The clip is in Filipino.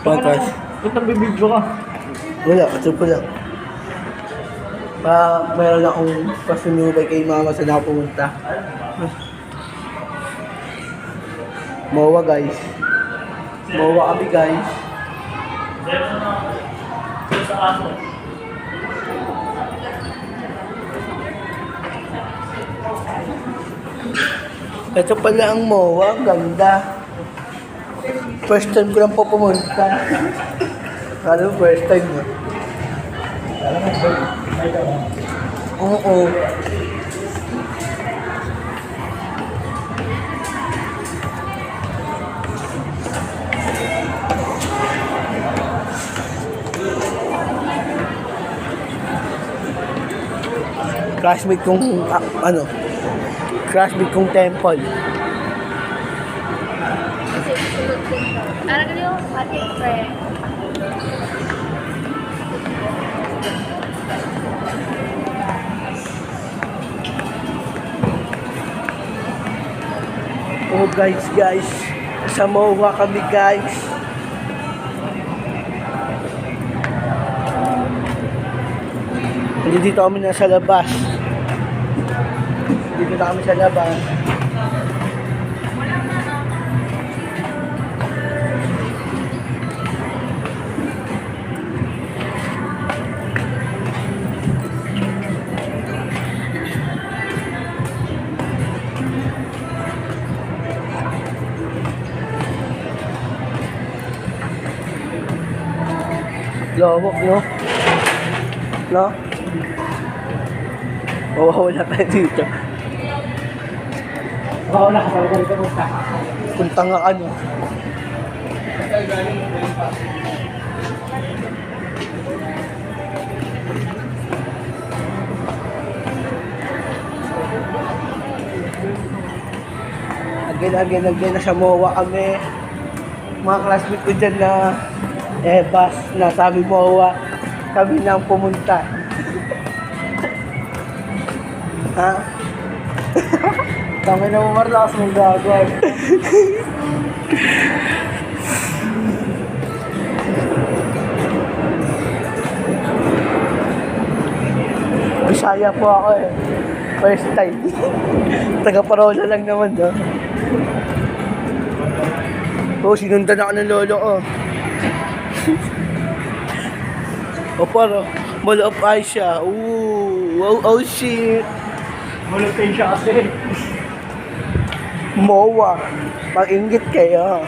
Podcast. Ba't nagbibidyo ka? Wala, ito po lang. Meron akong pasunubay kay mama sa nakapumunta. Mowa guys. Mowa kami guys. Ito pala ang Mowa, ang ganda. First time ko lang po pumunta. Ano, first time mo? Oo. Classmate kong, classmate kong temple. Ano ka niyo? Ate, friend. Oh guys, sa Mowa kami guys. Dito kami nasa labas. Dito na kami sa labas. Lawak, no? No? Wala tayo dito. Wala ka talaga rito punta. Punta nga ano. Again, nasa Mowa kami. Mga classmate ko dyan na bus na sabi Mowa. Kami nang pumunta. Ha? Tama na mo marlakas mong gagawin. Bisaya po ako eh. First time. Taga-Parola lang naman do. Oh, sinundan ako ng lolo ko. O paro, Mall of Asia. Ooh, oh shit. Mulupin siya kasi. Mowa. Pag-inggit kayo.